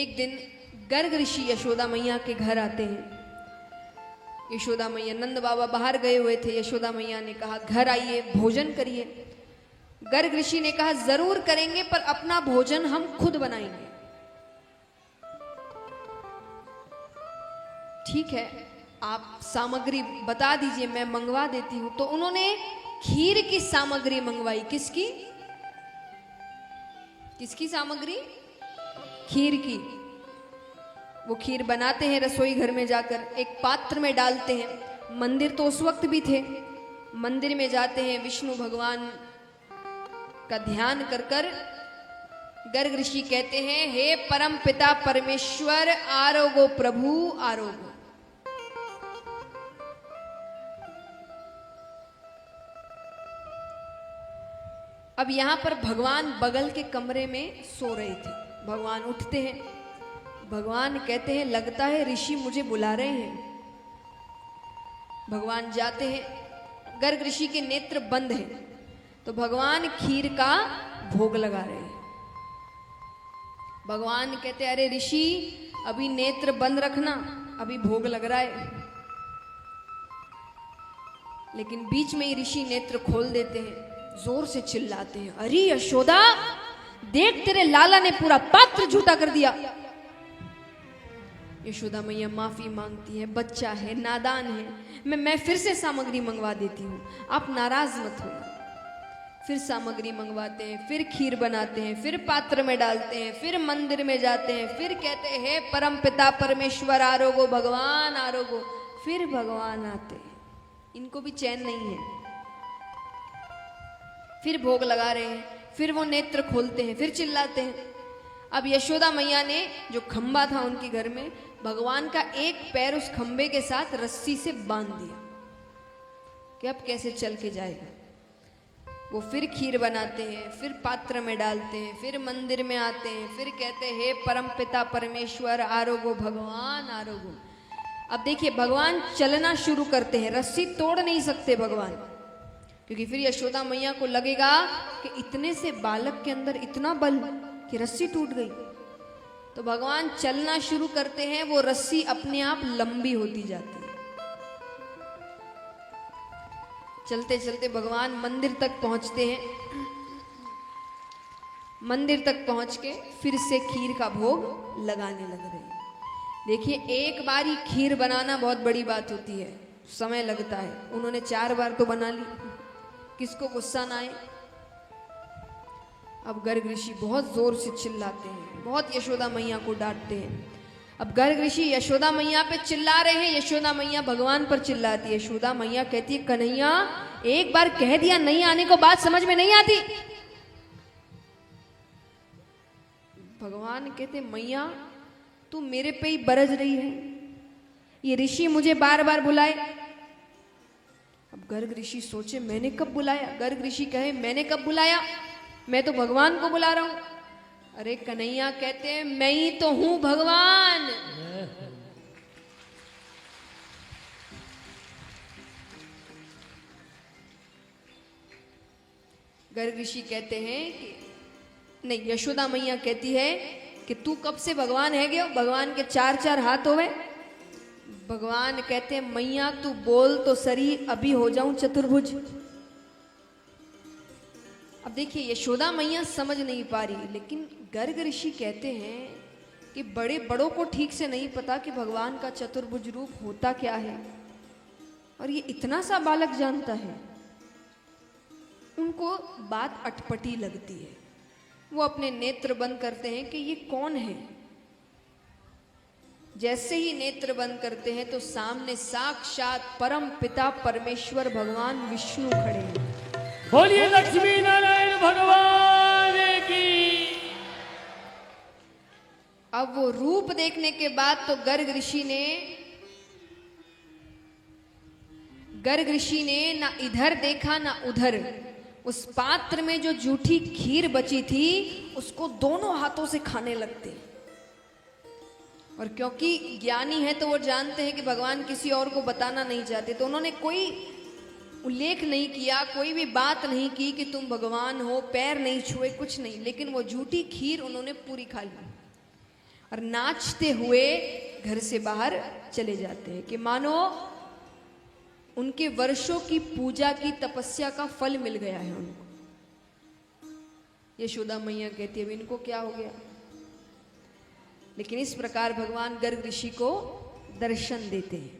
एक दिन गर्ग ऋषि यशोदा मैया के घर आते हैं। यशोदा मैया, नंद बाबा बाहर गए हुए थे। यशोदा मैया ने कहा घर आइए, भोजन करिए। गर्ग ऋषि ने कहा जरूर करेंगे, पर अपना भोजन हम खुद बनाएंगे। ठीक है, आप सामग्री बता दीजिए, मैं मंगवा देती हूं। तो उन्होंने खीर की सामग्री मंगवाई। किसकी? किसकी सामग्री? खीर की। वो खीर बनाते हैं रसोई घर में जाकर, एक पात्र में डालते हैं। मंदिर तो उस वक्त भी थे। मंदिर में जाते हैं, विष्णु भगवान का ध्यान कर कर गर्ग ऋषि कहते हैं, हे परम पिता परमेश्वर, आरोगो प्रभु आरोगो। अब यहां पर भगवान बगल के कमरे में सो रहे थे। भगवान उठते हैं। भगवान कहते हैं, लगता है ऋषि मुझे बुला रहे हैं। भगवान जाते हैं। गर्ग ऋषि के नेत्र बंद हैं, तो भगवान खीर का भोग लगा रहे हैं। भगवान कहते हैं, अरे ऋषि अभी नेत्र बंद रखना, अभी भोग लग रहा है। लेकिन बीच में ही ऋषि नेत्र खोल देते हैं, जोर से चिल्लाते हैं, अरे यशोदा देख, तेरे लाला ने पूरा पात्र झूठा कर दिया। यशोदा मैया माफी मांगती है, बच्चा है, नादान है, मैं फिर से सामग्री मंगवा देती हूँ, आप नाराज मत होना। फिर सामग्री मंगवाते हैं, फिर खीर बनाते हैं, फिर पात्र में डालते हैं, फिर मंदिर में जाते हैं, फिर कहते हैं, हे परम पिता परमेश्वर आरोगो, भगवान आरोगो। फिर भगवान आते हैं, इनको भी चैन नहीं है। फिर भोग लगा रहे हैं, फिर वो नेत्र खोलते हैं, फिर चिल्लाते हैं। अब यशोदा मैया ने जो खंबा था उनके घर में, भगवान का एक पैर उस खंबे के साथ रस्सी से बांध दिया कि अब कैसे चल के जाएगा। वो फिर खीर बनाते हैं, फिर पात्र में डालते हैं, फिर मंदिर में आते हैं, फिर कहते हैं, हे परम पिता परमेश्वर आरोगो, भगवान आरोगो। अब देखिए, भगवान चलना शुरू करते हैं, रस्सी तोड़ नहीं सकते भगवान, क्योंकि फिर यशोदा मैया को लगेगा कि इतने से बालक के अंदर इतना बल कि रस्सी टूट गई। तो भगवान चलना शुरू करते हैं, वो रस्सी अपने आप लंबी होती जाती है। चलते चलते भगवान मंदिर तक पहुंचते हैं। मंदिर तक पहुंच के फिर से खीर का भोग लगाने लग रहे हैं। देखिए, एक बार ही खीर बनाना बहुत बड़ी बात होती है, समय लगता है। उन्होंने 4 बार तो बना ली, किसको गुस्सा ना आए। अब गर्ग ऋषि बहुत जोर से चिल्लाते हैं, बहुत यशोदा मैया को डांटते हैं। अब गर्ग ऋषि यशोदा मैया पे चिल्ला रहे हैं, यशोदा मैया भगवान पर चिल्लाती है। यशोदा मैया कहती है, कन्हैया एक बार कह दिया, नहीं आने को बात समझ में नहीं आती। भगवान कहते, मैया तू मेरे पे ही बरस रही है, ये ऋषि मुझे बार बार बुलाए। अब गर्ग ऋषि सोचे, मैंने कब बुलाया? गर्ग ऋषि कहे, मैंने कब बुलाया? मैं तो भगवान को बुला रहा हूं। अरे कन्हैया कहते हैं, मैं ही तो हूं भगवान। गर्ग ऋषि कहते हैं कि नहीं, यशोदा मैया कहती है कि तू कब से भगवान है गयो? भगवान के 4 हाथ होवे। भगवान कहते हैं, मैया तू बोल तो सरी, अभी हो जाऊं चतुर्भुज। अब देखिए, यशोदा मैया समझ नहीं पा रही, लेकिन गर्ग ऋषि कहते हैं कि बड़े बड़ों को ठीक से नहीं पता कि भगवान का चतुर्भुज रूप होता क्या है, और ये इतना सा बालक जानता है। उनको बात अटपटी लगती है। वो अपने नेत्र बंद करते हैं कि ये कौन है। जैसे ही नेत्र बंद करते हैं तो सामने साक्षात परम पिता परमेश्वर भगवान विष्णु खड़े हैं। बोलिए लक्ष्मी नारायण भगवान की। अब वो रूप देखने के बाद तो गर्ग ऋषि ने ना इधर देखा ना उधर। उस पात्र में जो जूठी खीर बची थी उसको दोनों हाथों से खाने लगते। और क्योंकि ज्ञानी है तो वो जानते हैं कि भगवान किसी और को बताना नहीं चाहते, तो उन्होंने कोई उल्लेख नहीं किया, कोई भी बात नहीं की कि तुम भगवान हो, पैर नहीं छुए, कुछ नहीं। लेकिन वो झूठी खीर उन्होंने पूरी खा ली। और नाचते हुए घर से बाहर चले जाते हैं कि मानो उनके वर्षों की पूजा की तपस्या का फल मिल गया है उनको। यशोदा मैया कहती है अब इनको क्या हो गया। लेकिन इस प्रकार भगवान गर्ग ऋषि को दर्शन देते हैं।